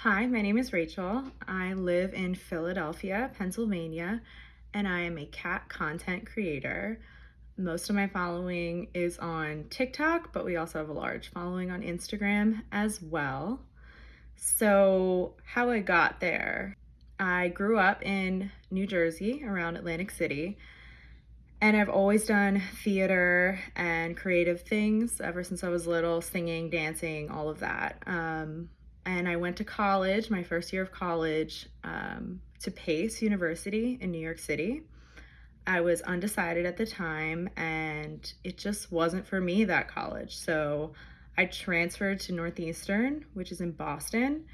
Hi, my name is Rachel. I live in Philadelphia, Pennsylvania, and I am a cat content creator. Most of my following is on TikTok, but we also have a large following on Instagram as well. So, how I got there, I grew up in New Jersey around Atlantic City, and I've always done theater and creative things ever since I was little, singing, dancing, all of that. And I went to college, my first year of college, to Pace University in New York City. I was undecided at the time, and it just wasn't for me, that college. So I transferred to Northeastern, which is in Boston,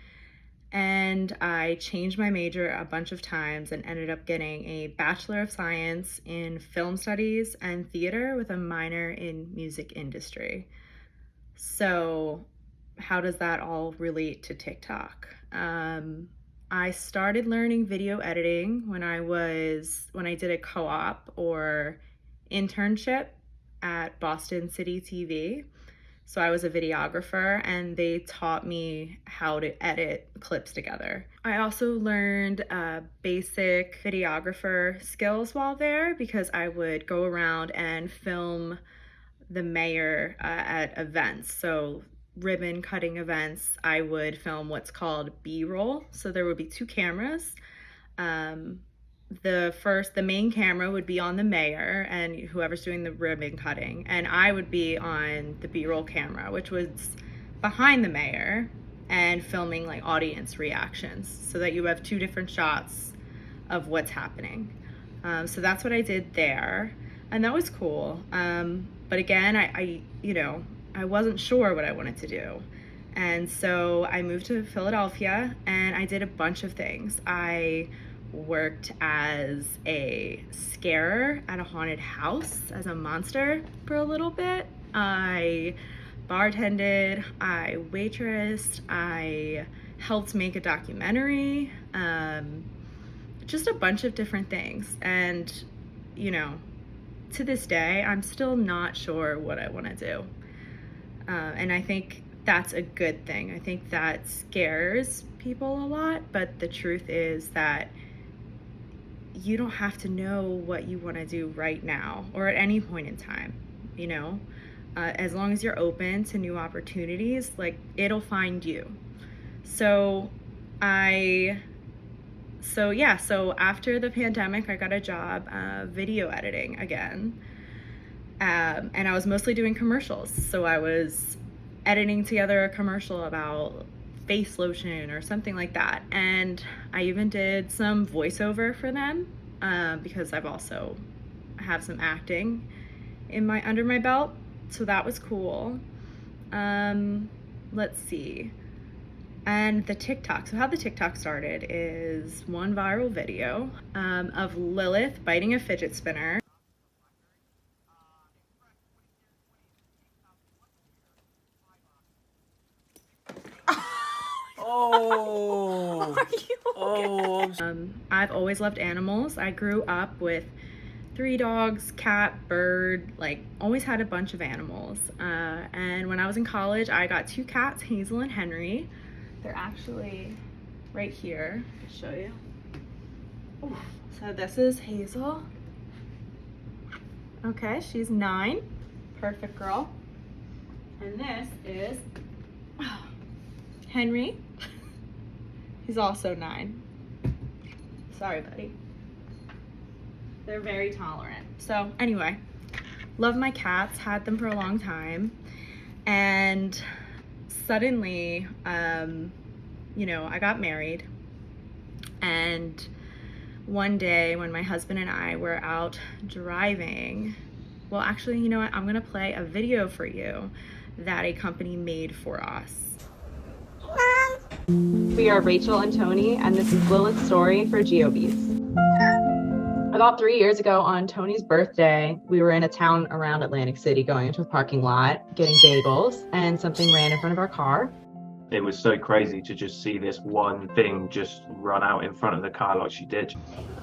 and I changed my major a bunch of times and ended up getting a Bachelor of Science in Film Studies and Theater with a minor in Music Industry. So, how does that all relate to TikTok? I started learning video editing when I did a co-op or internship at Boston City TV. So I was a videographer and they taught me how to edit clips together. I also learned basic videographer skills while there because I would go around and film the mayor at events. So ribbon cutting events, I would film what's called B-roll. So there would be two cameras. The main camera would be on the mayor and whoever's doing the ribbon cutting, and I would be on the B-roll camera, which was behind the mayor and filming like audience reactions so that you have two different shots of what's happening. So that's what I did there, and that was cool. But again, I wasn't sure what I wanted to do. And so I moved to Philadelphia and I did a bunch of things. I worked as a scarer at a haunted house as a monster for a little bit. I bartended, I waitressed, I helped make a documentary, just a bunch of different things. And, to this day, I'm still not sure what I want to do. And I think that's a good thing. I think that scares people a lot, but the truth is that you don't have to know what you want to do right now or at any point in time, as long as you're open to new opportunities, like it'll find you. So after the pandemic, I got a job video editing again. And I was mostly doing commercials. So I was editing together a commercial about face lotion or something like that. And I even did some voiceover for them because I've also have some acting under my belt. So that was cool. Let's see. And the TikTok. So how the TikTok started is one viral video of Lilith biting a fidget spinner. Oh, Are you okay? I've always loved animals. I grew up with 3 dogs, cat, bird, always had a bunch of animals. And when I was in college, I got 2 cats, Hazel and Henry. They're actually right here. I'll show you. Ooh. So this is Hazel. Okay, she's 9. Perfect girl. And this is Henry. He's also 9. Sorry, buddy. They're very tolerant. So anyway, love my cats, had them for a long time. And suddenly, I got married. And one day when my husband and I were out driving, well, actually, you know what? I'm gonna play a video for you that a company made for us. We are Rachel and Tony, and this is Lilith's story for GeoBeats. About 3 years ago on Tony's birthday, we were in a town around Atlantic City going into a parking lot, getting bagels, and something ran in front of our car. It was so crazy to just see this one thing just run out in front of the car like she did.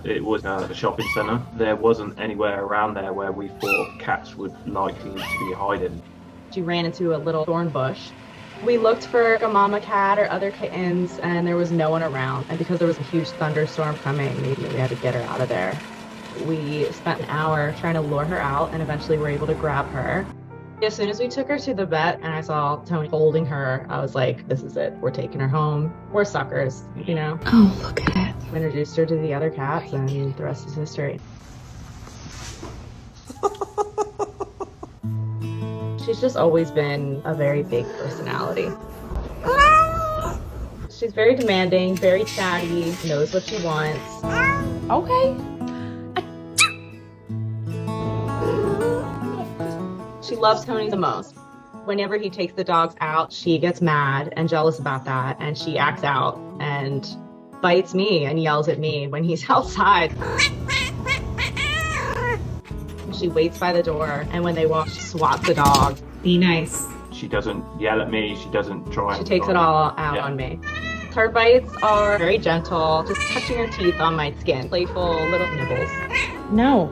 It was a shopping centre. There wasn't anywhere around there where we thought cats would likely to be hiding. She ran into a little thorn bush We looked for a mama cat or other kittens, and there was no one around. And because there was a huge thunderstorm coming, we knew we had to get her out of there. We spent an hour trying to lure her out, and eventually were able to grab her. As soon as we took her to the vet and I saw Tony holding her, I was like, this is it. We're taking her home. We're suckers, you know? Oh, look at it. We introduced her to the other cats, and the rest is history. She's just always been a very big personality. She's very demanding, very chatty, knows what she wants. Okay. She loves Tony the most. Whenever he takes the dogs out, she gets mad and jealous about that, and she acts out and bites me and yells at me when he's outside. She waits by the door, and when they walk, she swats the dog. Be nice. She doesn't yell at me. She doesn't try. She takes it all out on me. Her bites are very gentle, just touching her teeth on my skin. Playful little nibbles. No.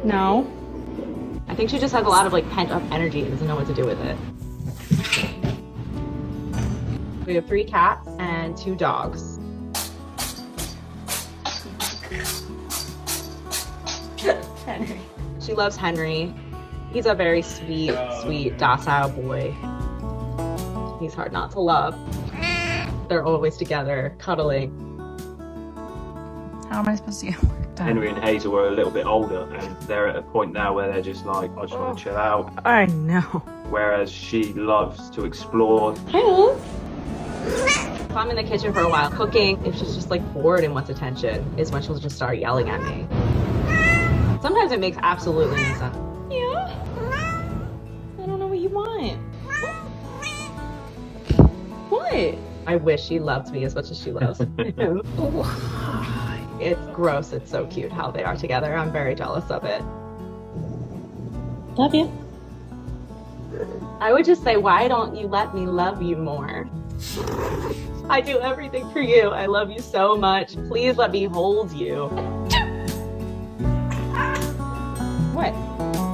No. I think she just has a lot of like pent up energy and doesn't know what to do with it. We have 3 cats and 2 dogs. Henry. She loves Henry. He's a very sweet, docile boy. He's hard not to love. They're always together, cuddling. How am I supposed to get work done? Henry and Hazel are a little bit older, and they're at a point now where they're just like, I just want to chill out. I know. Whereas she loves to explore. If I'm in the kitchen for a while cooking, if she's just like bored and wants attention, is when she'll just start yelling at me. Sometimes it makes absolutely no sense. Yeah? I don't know what you want. What? I wish she loved me as much as she loves him. It's gross. It's so cute how they are together. I'm very jealous of it. Love you. I would just say, why don't you let me love you more? I do everything for you. I love you so much. Please let me hold you. What?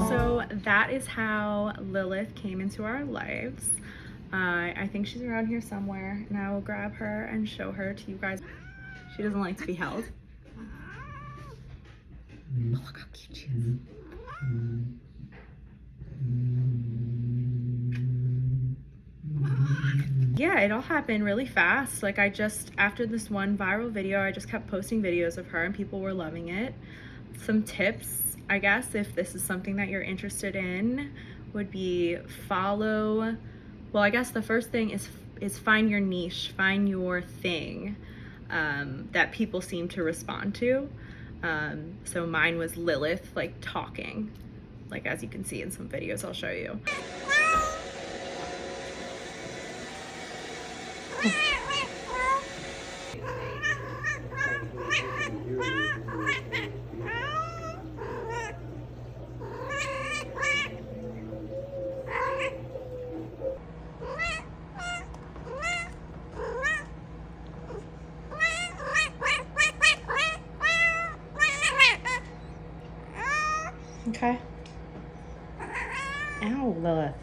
So that is how Lilith came into our lives. I think she's around here somewhere, and I will grab her and show her to you guys. She doesn't like to be held. Oh, look how cute she is. Yeah, it all happened really fast. Like after this one viral video, I just kept posting videos of her and people were loving it. Some tips, I guess, if this is something that you're interested in, would be well, I guess the first thing is find your niche, find your thing that people seem to respond to. So mine was Lilith, like talking, like as you can see in some videos I'll show you. Okay. Ow, Lilith.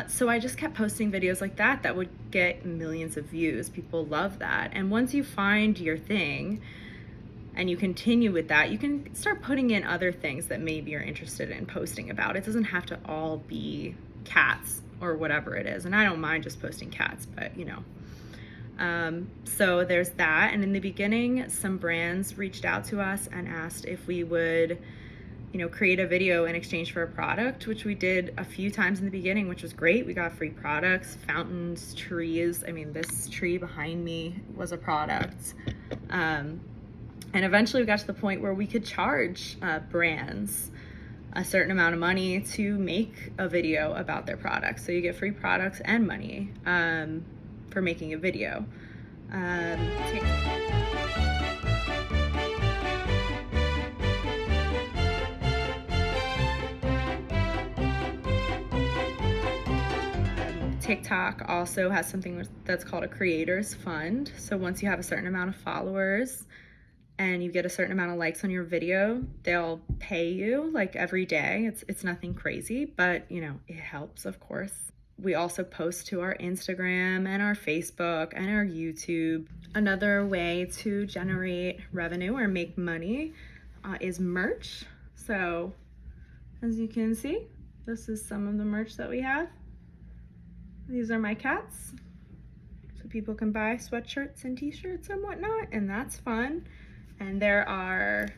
So I just kept posting videos like that would get millions of views. People love that. And once you find your thing and you continue with that, you can start putting in other things that maybe you're interested in posting about. It doesn't have to all be cats or whatever it is. And I don't mind just posting cats, but you know. So there's that. And in the beginning, some brands reached out to us and asked if we would, you know, create a video in exchange for a product, which we did a few times in the beginning, which was great. We got free products, fountains, trees. I mean, this tree behind me was a product. And eventually we got to the point where we could charge brands a certain amount of money to make a video about their products. So you get free products and money for making a video. TikTok also has something that's called a creators fund. So once you have a certain amount of followers and you get a certain amount of likes on your video, they'll pay you like every day. It's nothing crazy, but you know, it helps, of course. we also post to our Instagram and our Facebook and our YouTube. Another way to generate revenue or make money is merch. So as you can see, this is some of the merch that we have. These are my cats. So people can buy sweatshirts and t-shirts and whatnot, and that's fun. And there are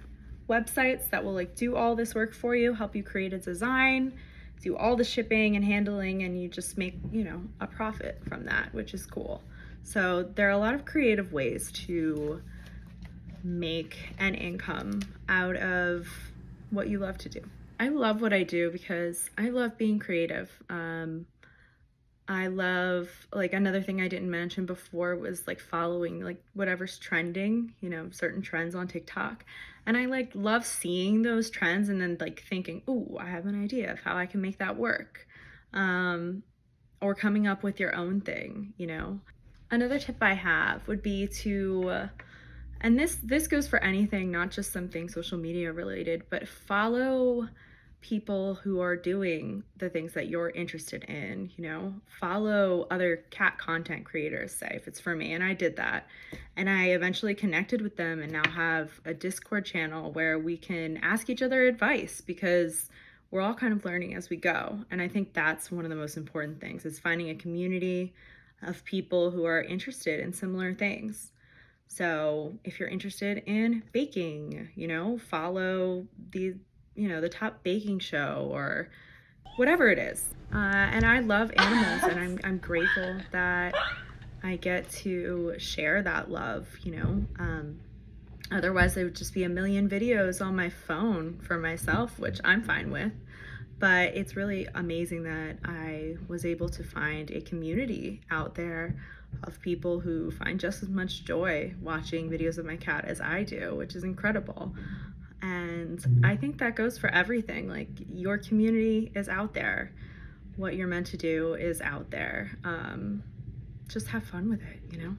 websites that will like do all this work for you, help you create a design, do all the shipping and handling, and you just make, you know, a profit from that, which is cool. So there are a lot of creative ways to make an income out of what you love to do. I love what I do because I love being creative. I love, like, another thing I didn't mention before was like following like whatever's trending, you know, certain trends on TikTok. And I like love seeing those trends and then like thinking, oh, I have an idea of how I can make that work. Or coming up with your own thing, you know. Another tip I have would be to, and this goes for anything, not just something social media related, but follow people who are doing the things that you're interested in, you know. Follow other cat content creators, say, if it's for me, and I did that. And I eventually connected with them and now have a Discord channel where we can ask each other advice because we're all kind of learning as we go. And I think that's one of the most important things, is finding a community of people who are interested in similar things. So if you're interested in baking, you know, follow the top baking show or whatever it is. And I love animals, and I'm grateful that I get to share that love, you know. Otherwise there would just be a million videos on my phone for myself, which I'm fine with. But it's really amazing that I was able to find a community out there of people who find just as much joy watching videos of my cat as I do, which is incredible. And I think that goes for everything. Like, your community is out there. What you're meant to do is out there. Just have fun with it, you know?